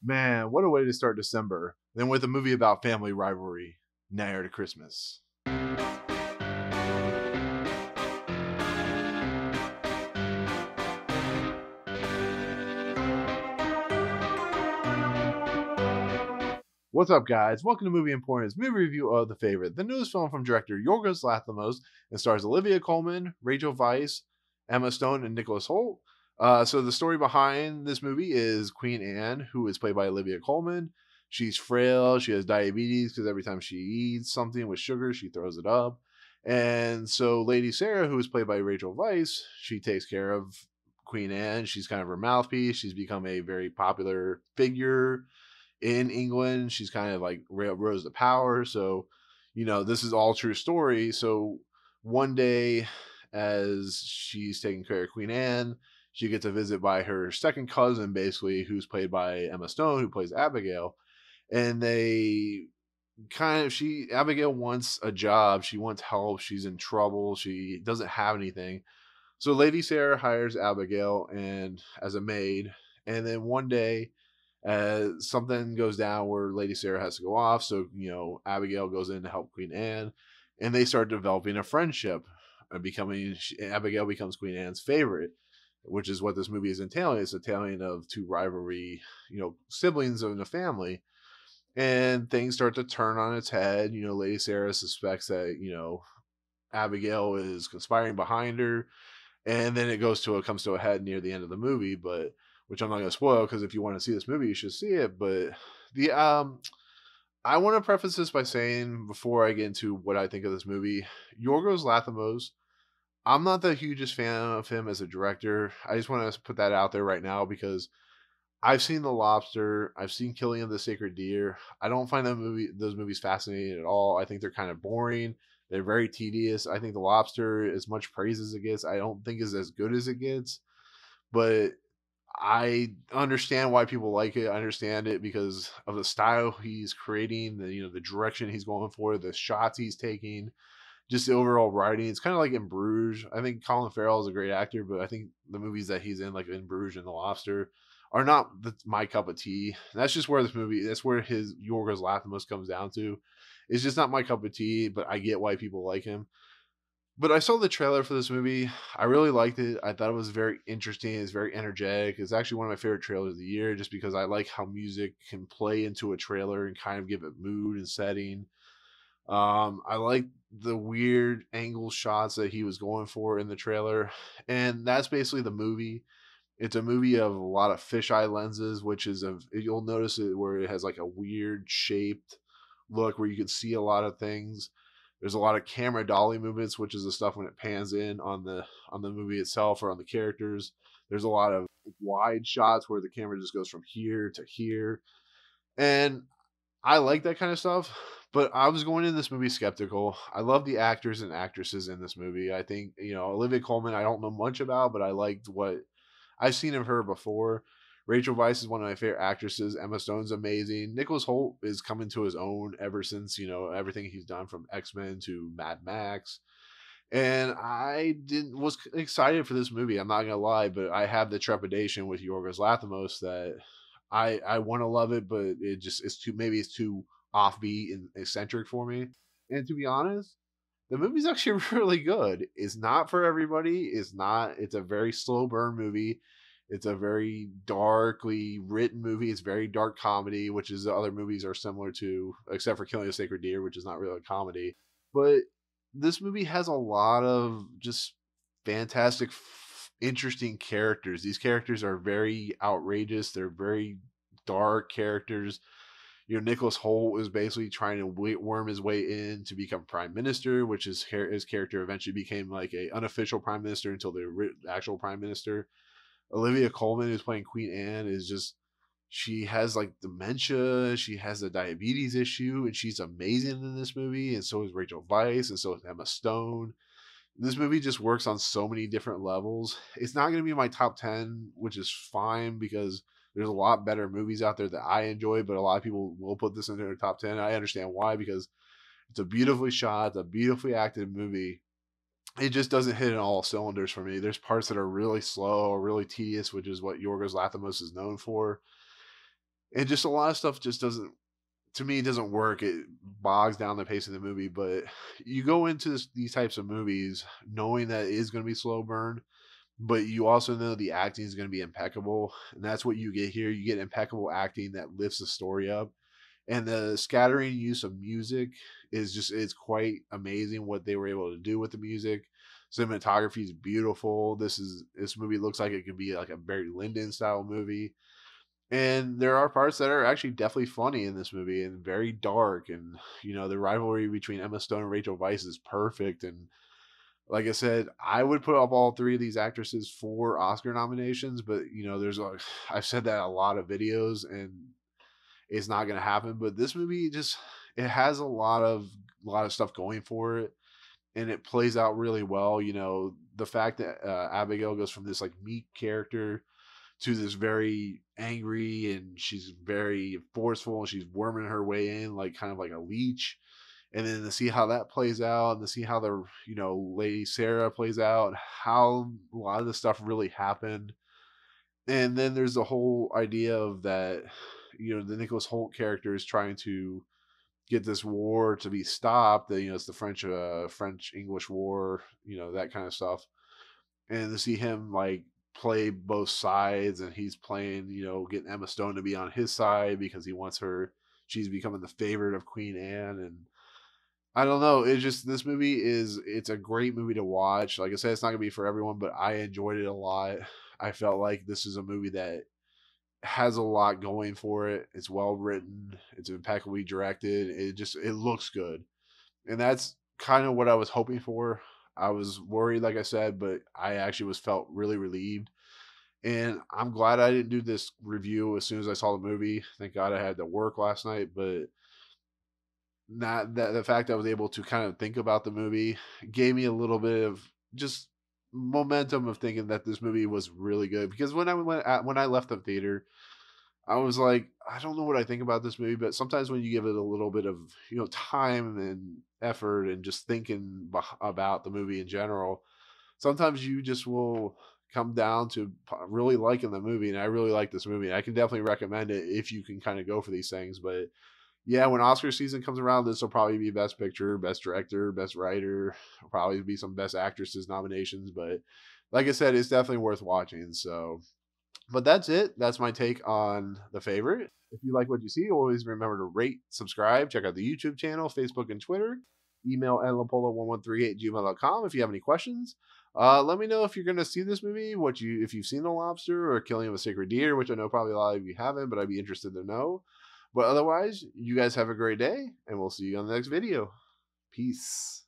Man, what a way to start December. Then with a movie about family rivalry, Nightmare to Christmas. What's up, guys? Welcome to Movie Importance, movie review of The Favorite, the newest film from director Yorgos Lanthimos, and stars Olivia Colman, Rachel Weisz, Emma Stone, and Nicholas Hoult. So the story behind this movie is Queen Anne, who is played by Olivia Colman. She's frail. She has diabetes because every time she eats something with sugar, she throws it up. And so Lady Sarah, who is played by Rachel Weisz, she takes care of Queen Anne. She's kind of her mouthpiece. She's become a very popular figure in England. She's kind of like rose to power. So, this is all true story. So one day, as she's taking care of Queen Anne, she gets a visit by her second cousin, basically, who's played by Emma Stone, who plays Abigail. And they Abigail wants a job. She wants help. She's in trouble. She doesn't have anything. So Lady Sarah hires Abigail and as a maid. And then one day, something goes down where Lady Sarah has to go off. So, Abigail goes in to help Queen Anne, and they start developing a friendship. Abigail becomes Queen Anne's favorite, which is what this movie is entailing. It's entailing of two rivalry, siblings in the family. And things start to turn on its head. Lady Sarah suspects that, Abigail is conspiring behind her, and then it comes to a head near the end of the movie, but which I'm not going to spoil because if you want to see this movie, you should see it. But the I want to preface this by saying before I get into what I think of this movie, Yorgos Lanthimos. I'm not the hugest fan of him as a director. I just want to put that out there right now because I've seen The Lobster, I've seen Killing of the Sacred Deer. I don't find those movies fascinating at all. I think they're kind of boring. They're very tedious. I think The Lobster, as much praise as it gets, I don't think is as good as it gets. But I understand why people like it. I understand it because of the style he's creating, the direction he's going for, the shots he's taking, just the overall writing. It's kind of like in Bruges. I think Colin Farrell is a great actor, but I think the movies that he's in, like in Bruges and The Lobster, are not my cup of tea. And that's just where that's where his Yorgos Lanthimos comes down to. It's just not my cup of tea, but I get why people like him. But I saw the trailer for this movie. I really liked it. I thought it was very interesting. It's very energetic. It's actually one of my favorite trailers of the year just because I like how music can play into a trailer and kind of give it mood and setting. I like the weird angle shots that he was going for in the trailer. And that's basically the movie. It's a movie of a lot of fisheye lenses, which is you'll notice it where it has like a weird shaped look where you can see a lot of things. There's a lot of camera dolly movements, which is the stuff when it pans in on the movie itself or on the characters. There's a lot of wide shots where the camera just goes from here to here. And I like that kind of stuff, but I was going into this movie skeptical. I love the actors and actresses in this movie. I think, Olivia Colman, I don't know much about, but I liked what I've seen of her before. Rachel Weisz is one of my favorite actresses. Emma Stone's amazing. Nicholas Hoult is coming to his own ever since, everything he's done from X-Men to Mad Max. And I didn't was excited for this movie. I'm not gonna lie, but I have the trepidation with Yorgos Lanthimos that I want to love it, but it's too offbeat and eccentric for me. And to be honest, the movie's actually really good. It's not for everybody. It's a very slow burn movie. It's a very darkly written movie. It's very dark comedy, which is the other movies are similar to, except for Killing a Sacred Deer, which is not really a comedy. But this movie has a lot of just fantastic, interesting characters. These characters are very outrageous. They're very dark characters. Nicholas Hoult is basically trying to worm his way in to become prime minister, which is his character eventually became like a unofficial prime minister until the actual prime minister. Olivia Colman, who's playing Queen Anne, is just she has like dementia, she has a diabetes issue, and she's amazing in this movie. And so is Rachel Weisz, and so is Emma Stone. This movie just works on so many different levels. It's not going to be my top 10, which is fine because there's a lot better movies out there that I enjoy, but a lot of people will put this in their top 10. I understand why, because it's a beautifully shot, it's a beautifully acted movie. It just doesn't hit in all cylinders for me. There's parts that are really slow or really tedious, which is what Yorgos Lanthimos is known for. and just a lot of stuff just doesn't, to me, it doesn't work. It bogs down the pace of the movie. But you go into these types of movies knowing that it is going to be slow burn, but you also know the acting is going to be impeccable, and that's what you get here. You get impeccable acting that lifts the story up, and the scattering use of music is just, it's quite amazing what they were able to do with the music. Cinematography is beautiful. This movie looks like it could be like a Barry Lyndon style movie, and there are parts that are actually definitely funny in this movie and very dark. And the rivalry between Emma Stone and Rachel Weisz is perfect. And like I said, I would put up all three of these actresses for Oscar nominations, but there's I've said that a lot of videos, and it's not going to happen. But this movie just, it has a lot of stuff going for it, and it plays out really well. The fact that Abigail goes from this like meek character to this very angry, and she's very forceful, and she's worming her way in like kind of like a leech. And then to see how that plays out, and to see how the Lady Sarah plays out, and how a lot of the stuff really happened. And then there's the whole idea of that, the Nicholas Hoult character is trying to get this war to be stopped. That it's the French English war, that kind of stuff. And to see him like play both sides, and he's playing, getting Emma Stone to be on his side because he wants her. She's becoming the favorite of Queen Anne, and I don't know. It's just, this movie it's a great movie to watch. Like I said, it's not gonna be for everyone, but I enjoyed it a lot. I felt like this is a movie that has a lot going for it. It's well written. It's impeccably directed. It looks good, and that's kind of what I was hoping for. I was worried, like I said, but I actually felt really relieved, and I'm glad I didn't do this review as soon as I saw the movie. Thank God I had to work last night, but not that the fact I was able to kind of think about the movie gave me a little bit of just momentum of thinking that this movie was really good. Because when I left the theater, I was like, I don't know what I think about this movie, but sometimes when you give it a little bit of time and effort and just thinking about the movie in general, sometimes you just will come down to really liking the movie. And I really like this movie. I can definitely recommend it if you can kind of go for these things. But yeah, when Oscar season comes around, this will probably be Best Picture, Best Director, Best Writer. Probably be some Best Actresses nominations. But like I said, it's definitely worth watching. So, but that's it. That's my take on The Favorite. If you like what you see, always remember to rate, subscribe, check out the YouTube channel, Facebook, and Twitter. Email nlapola1138@gmail.com if you have any questions. Let me know if you're going to see this movie, if you've seen The Lobster or Killing of a Sacred Deer, which I know probably a lot of you haven't, but I'd be interested to know. But otherwise, you guys have a great day, and we'll see you on the next video. Peace.